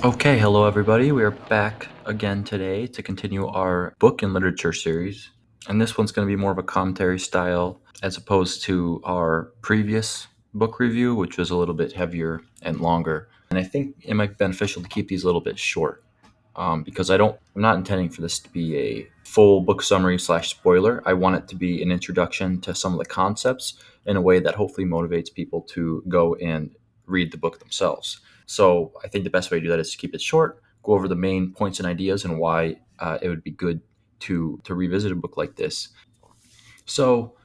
Okay, hello everybody. We are back again today to continue our book and literature series. And this one's going to be more of a commentary style as opposed to our previous book review, which was a little bit heavier and longer. And I think it might be beneficial to keep these a little bit short because I'm not intending for this to be a full book summary / spoiler. I want it to be an introduction to some of the concepts in a way that hopefully motivates people to go and read the book themselves. So I think the best way to do that is to keep it short, go over the main points and ideas and why it would be good to revisit a book like this. So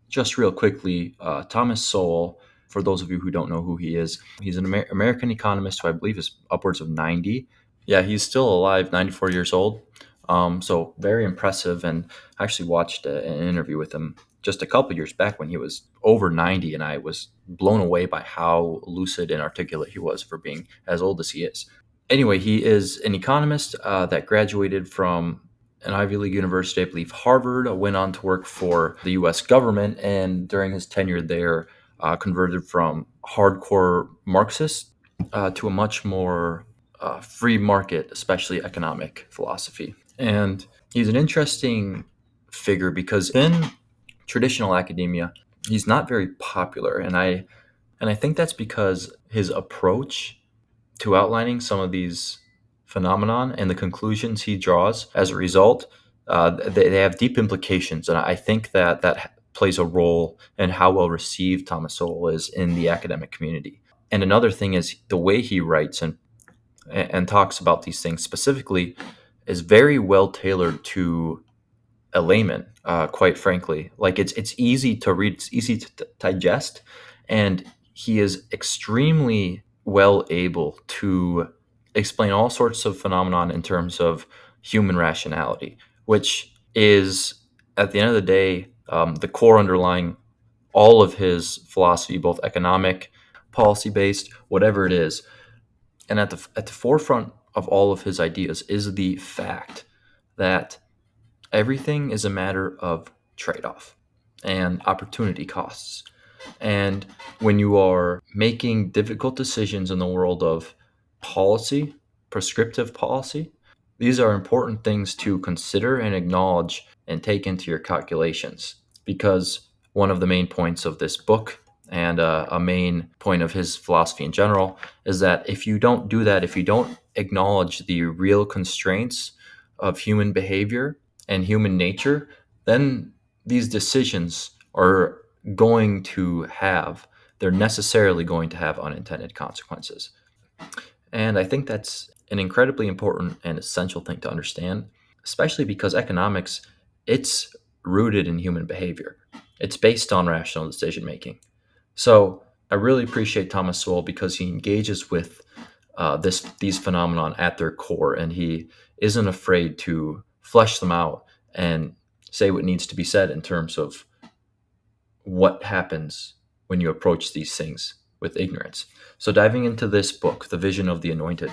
just real quickly, Thomas Sowell, for those of you who don't know who he is, he's an American economist who I believe is upwards of 90. Yeah, he's still alive, 94 years old. So very impressive. And I actually watched an interview with him just a couple years back when he was over 90, and I was blown away by how lucid and articulate he was for being as old as he is. Anyway, he is an economist that graduated from an Ivy League university, I believe Harvard, went on to work for the US government, and during his tenure there, converted from hardcore Marxist to a much more free market, especially economic philosophy. And he's an interesting figure because in traditional academia, he's not very popular, and I think that's because his approach to outlining some of these phenomenon and the conclusions he draws as a result, they have deep implications, and I think that plays a role in how well received Thomas Sowell is in the academic community. And another thing is the way he writes and talks about these things specifically is very well tailored to a layman. Quite frankly, like it's easy to read, it's easy to digest, and he is extremely well able to explain all sorts of phenomenon in terms of human rationality, which is at the end of the day the core underlying all of his philosophy, both economic, policy based, whatever it is. And at the forefront of all of his ideas is the fact that everything is a matter of trade off and opportunity costs. And when you are making difficult decisions in the world of policy, prescriptive policy, these are important things to consider and acknowledge and take into your calculations. Because one of the main points of this book and a main point of his philosophy in general is that if you don't do that, if you don't acknowledge the real constraints of human behavior and human nature, then these decisions are going to have, they're necessarily going to have unintended consequences. And I think that's an incredibly important and essential thing to understand, especially because economics, it's rooted in human behavior. It's based on rational decision making. So I really appreciate Thomas Sowell because he engages with these phenomenon at their core, and he isn't afraid to flesh them out and say what needs to be said in terms of what happens when you approach these things with ignorance. So diving into this book, The Vision of the Anointed,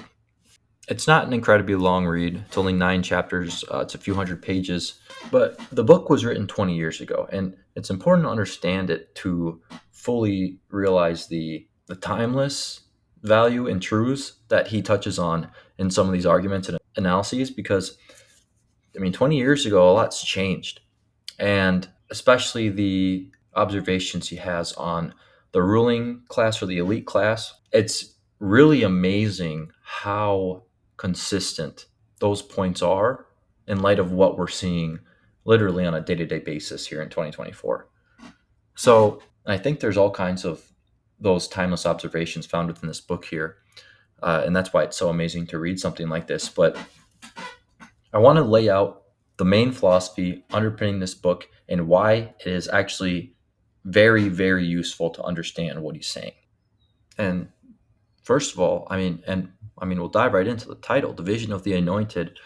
it's not an incredibly long read. It's only 9 chapters. It's a few hundred pages, but the book was written 20 years ago, and it's important to understand it to fully realize the timeless value and truths that he touches on in some of these arguments and analyses. Because I mean, 20 years ago, a lot's changed, and especially the observations he has on the ruling class or the elite class. It's really amazing how consistent those points are in light of what we're seeing literally on a day-to-day basis here in 2024. So I think there's all kinds of those timeless observations found within this book here. And that's why it's so amazing to read something like this. But I want to lay out the main philosophy underpinning this book and why it is actually very, very useful to understand what he's saying. And first of all, we'll dive right into the title, The Vision of the Anointed.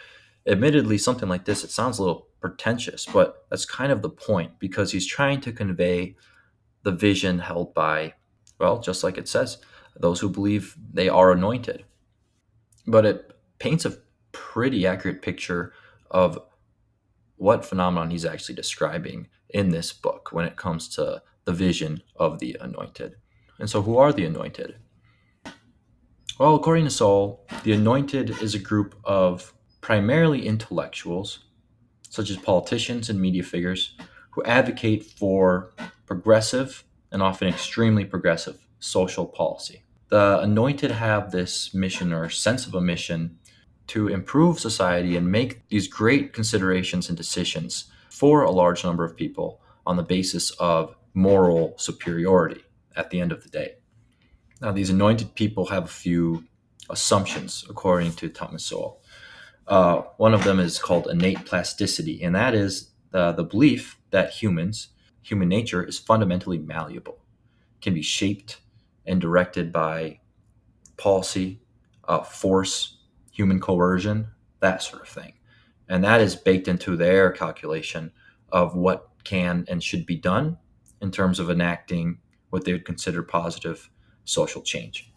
Admittedly, something like this, it sounds a little pretentious, but that's kind of the point because he's trying to convey the vision held by, well, just like it says, those who believe they are anointed. But it paints a pretty accurate picture of what phenomenon he's actually describing in this book when it comes to the vision of the anointed. And so, who are the anointed? Well, according to Sowell, the anointed is a group of primarily intellectuals, such as politicians and media figures, who advocate for progressive and often extremely progressive social policy. The anointed have this mission or sense of a mission to improve society and make these great considerations and decisions for a large number of people on the basis of moral superiority at the end of the day. Now, these anointed people have a few assumptions, according to Thomas Sowell. One of them is called innate plasticity, and that is the belief that human nature is fundamentally malleable, can be shaped and directed by policy, force, human coercion, that sort of thing. And that is baked into their calculation of what can and should be done in terms of enacting what they would consider positive social change.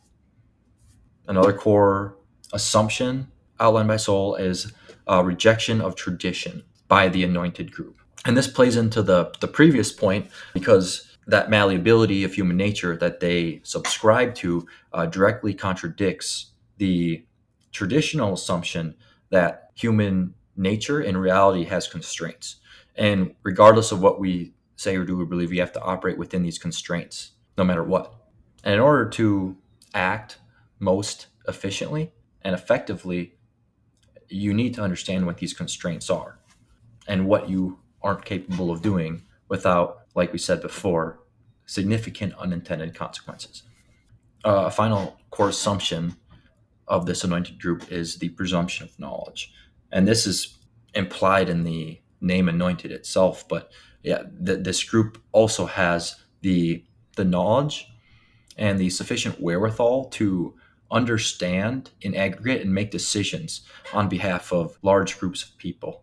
Another core assumption outlined by Sowell is rejection of tradition by the anointed group. And this plays into the previous point because that malleability of human nature that they subscribe to directly contradicts the traditional assumption that human nature in reality has constraints. And regardless of what we say or do, we believe we have to operate within these constraints no matter what. And in order to act most efficiently and effectively, you need to understand what these constraints are and what you aren't capable of doing without, like we said before, significant unintended consequences. A final core assumption of this anointed group is the presumption of knowledge. And this is implied in the name anointed itself. But yeah, this group also has the knowledge and the sufficient wherewithal to understand in aggregate and make decisions on behalf of large groups of people.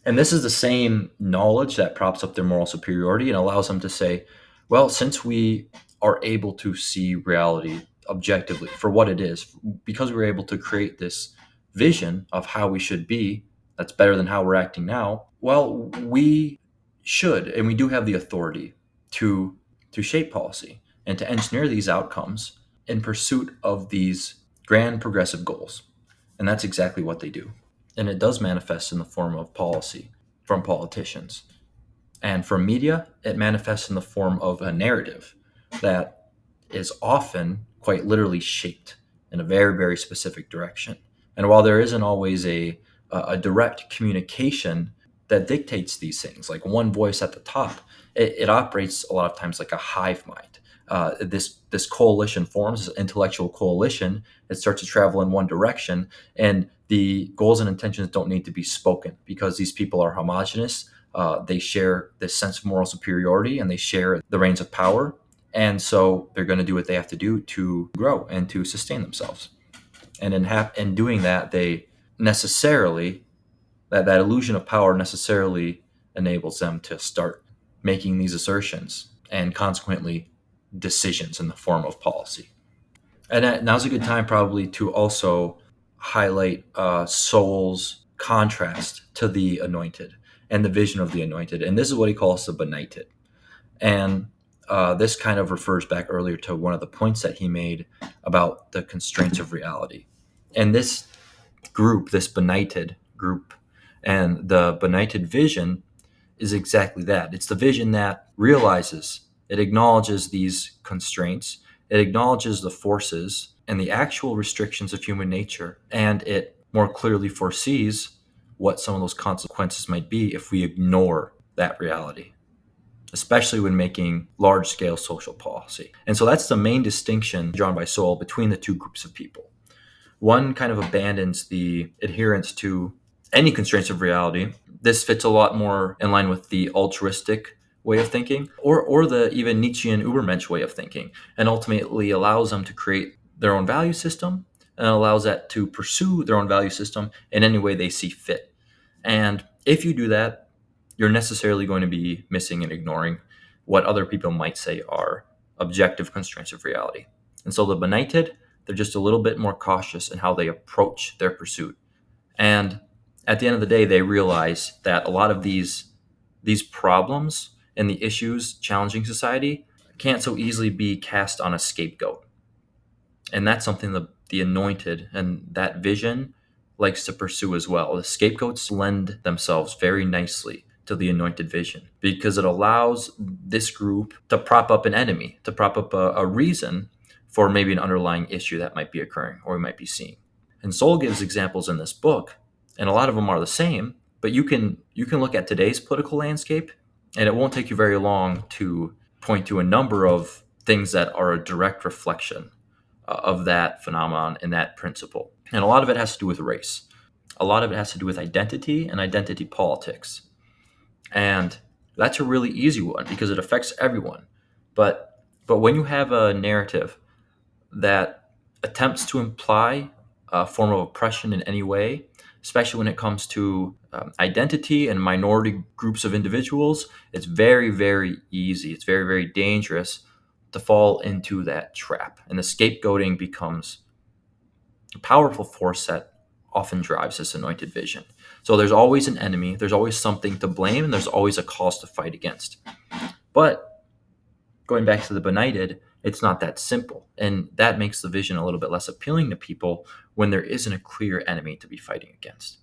And this is the same knowledge that props up their moral superiority and allows them to say, well, since we are able to see reality objectively for what it is, because we're able to create this vision of how we should be, that's better than how we're acting now, well, we should, and we do have the authority to shape policy and to engineer these outcomes in pursuit of these grand progressive goals. And that's exactly what they do. And it does manifest in the form of policy from politicians. And from media, it manifests in the form of a narrative that is often quite literally shaped in a very, very specific direction. And while there isn't always a direct communication that dictates these things, like one voice at the top, it operates a lot of times like a hive mind. This coalition forms, this intellectual coalition. It starts to travel in one direction, and the goals and intentions don't need to be spoken because these people are homogenous. They share this sense of moral superiority, and they share the reins of power, and so they're going to do what they have to do to grow and to sustain themselves. And in doing that, they necessarily that illusion of power necessarily enables them to start making these assertions and consequently decisions in the form of policy. And now's a good time probably to also highlight Sowell's contrast to the anointed and the vision of the anointed. And this is what he calls the benighted. And this kind of refers back earlier to one of the points that he made about the constraints of reality. And this group, this benighted group, and the benighted vision is exactly that. It's the vision that realizes, it acknowledges these constraints, it acknowledges the forces and the actual restrictions of human nature, and it more clearly foresees what some of those consequences might be if we ignore that reality, especially when making large-scale social policy. And so that's the main distinction drawn by Sowell between the two groups of people. One kind of abandons the adherence to any constraints of reality. This fits a lot more in line with the altruistic way of thinking, or the even Nietzschean Übermensch way of thinking, and ultimately allows them to create their own value system and allows that to pursue their own value system in any way they see fit. And if you do that, you're necessarily going to be missing and ignoring what other people might say are objective constraints of reality. And so the benighted, they're just a little bit more cautious in how they approach their pursuit. And at the end of the day, they realize that a lot of these problems and the issues challenging society can't so easily be cast on a scapegoat. And that's something the anointed and that vision likes to pursue as well. The scapegoats lend themselves very nicely to the anointed vision because it allows this group to prop up an enemy, to prop up a reason for maybe an underlying issue that might be occurring or we might be seeing. And Sowell gives examples in this book, and a lot of them are the same, but you can look at today's political landscape, and it won't take you very long to point to a number of things that are a direct reflection of that phenomenon and that principle. And a lot of it has to do with race. A lot of it has to do with identity and identity politics. And that's a really easy one because it affects everyone. But when you have a narrative that attempts to imply a form of oppression in any way, especially when it comes to identity and minority groups of individuals, it's very, very easy. It's very, very dangerous to fall into that trap. And the scapegoating becomes a powerful force that often drives this anointed vision. So there's always an enemy, there's always something to blame, and there's always a cause to fight against. But going back to the benighted, it's not that simple. And that makes the vision a little bit less appealing to people when there isn't a clear enemy to be fighting against.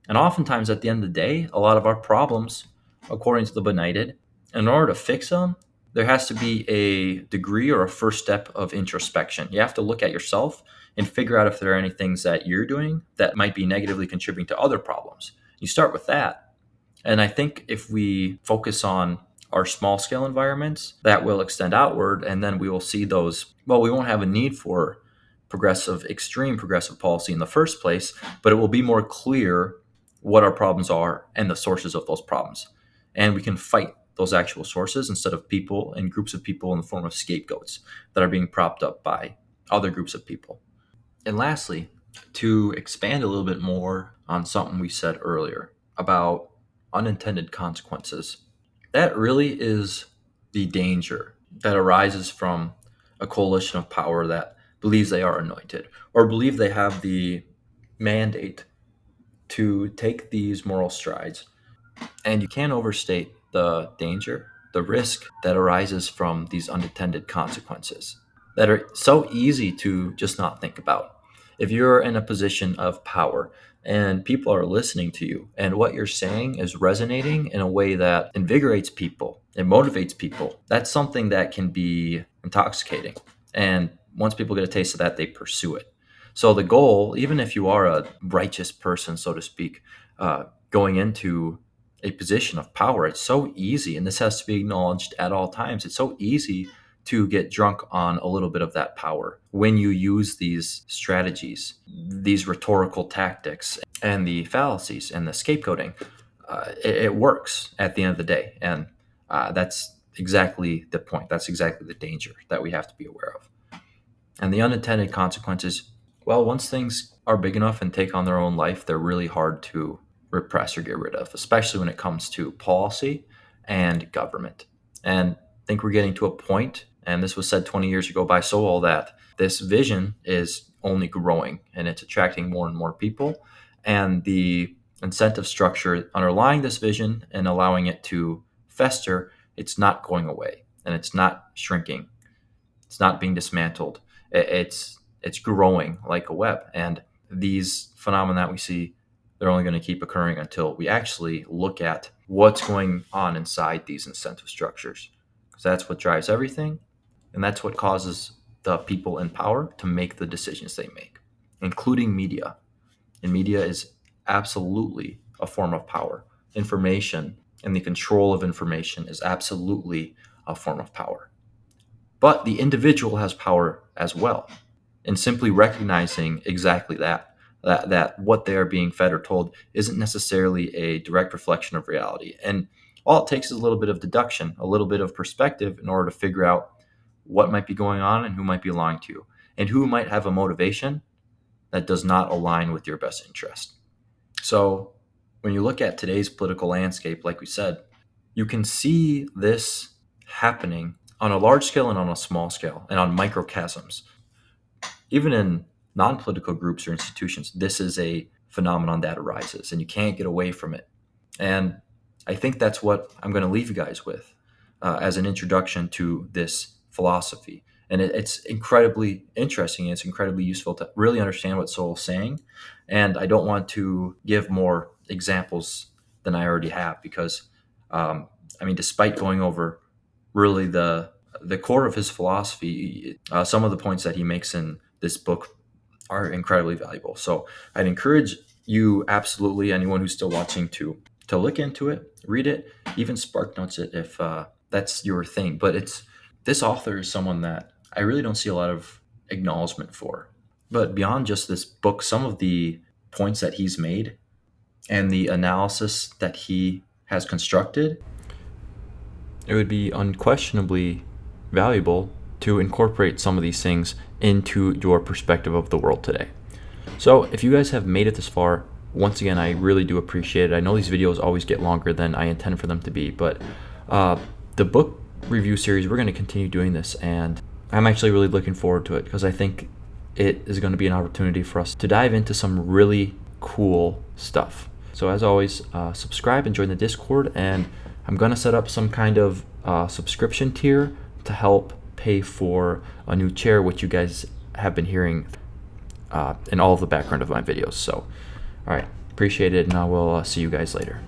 And oftentimes at the end of the day, a lot of our problems, according to the benighted, in order to fix them, there has to be a degree or a first step of introspection. You have to look at yourself and figure out if there are any things that you're doing that might be negatively contributing to other problems. You start with that. And I think if we focus on our small scale environments, that will extend outward, and then we will see those. Well, we won't have a need for extreme progressive policy in the first place, but it will be more clear what our problems are and the sources of those problems. And we can fight those actual sources instead of people and groups of people in the form of scapegoats that are being propped up by other groups of people. And lastly, to expand a little bit more on something we said earlier about unintended consequences, that really is the danger that arises from a coalition of power that believes they are anointed or believe they have the mandate to take these moral strides. And you can't overstate the danger, the risk that arises from these unintended consequences that are so easy to just not think about. If you're in a position of power and people are listening to you and what you're saying is resonating in a way that invigorates people and motivates people, that's something that can be intoxicating. And once people get a taste of that, they pursue it. So the goal, even if you are a righteous person, so to speak, going into a position of power, it's so easy, and this has to be acknowledged at all times. It's so easy to get drunk on a little bit of that power when you use these strategies, these rhetorical tactics, and the fallacies and the scapegoating. It works at the end of the day, and that's exactly the point. That's exactly the danger that we have to be aware of. And the unintended consequences, well, once things are big enough and take on their own life, they're really hard to repress or get rid of, especially when it comes to policy and government. And I think we're getting to a point, and this was said 20 years ago by Sowell, that this vision is only growing and it's attracting more and more people. And the incentive structure underlying this vision and allowing it to fester, it's not going away and it's not shrinking. It's not being dismantled. It's growing like a web. And these phenomena that we see, they're only going to keep occurring until we actually look at what's going on inside these incentive structures. Because that's what drives everything. And that's what causes the people in power to make the decisions they make, including media. And media is absolutely a form of power. Information and the control of information is absolutely a form of power. But the individual has power as well. And simply recognizing exactly that what they are being fed or told isn't necessarily a direct reflection of reality. And all it takes is a little bit of deduction, a little bit of perspective in order to figure out what might be going on and who might be lying to you and who might have a motivation that does not align with your best interest. So when you look at today's political landscape, like we said, you can see this happening on a large scale and on a small scale and on microchasms. Even in non-political groups or institutions, this is a phenomenon that arises and you can't get away from it. And I think that's what I'm going to leave you guys with as an introduction to this philosophy And it's incredibly interesting. It's incredibly useful to really understand what Sowell's saying. And I don't want to give more examples than I already have because, despite going over really the core of his philosophy, some of the points that he makes in this book are incredibly valuable. So I'd encourage you, absolutely, anyone who's still watching, to look into it, read it, even spark notes it if that's your thing. But this author is someone that I really don't see a lot of acknowledgement for. But beyond just this book, some of the points that he's made and the analysis that he has constructed, it would be unquestionably valuable to incorporate some of these things into your perspective of the world today. So if you guys have made it this far, once again, I really do appreciate it. I know these videos always get longer than I intend for them to be, but the book review series, we're going to continue doing this, and I'm actually really looking forward to it because I think it is going to be an opportunity for us to dive into some really cool stuff. So as always, subscribe and join the Discord, and I'm going to set up some kind of subscription tier to help pay for a new chair, which you guys have been hearing in all of the background of my videos. So, all right, appreciate it, and I will see you guys later.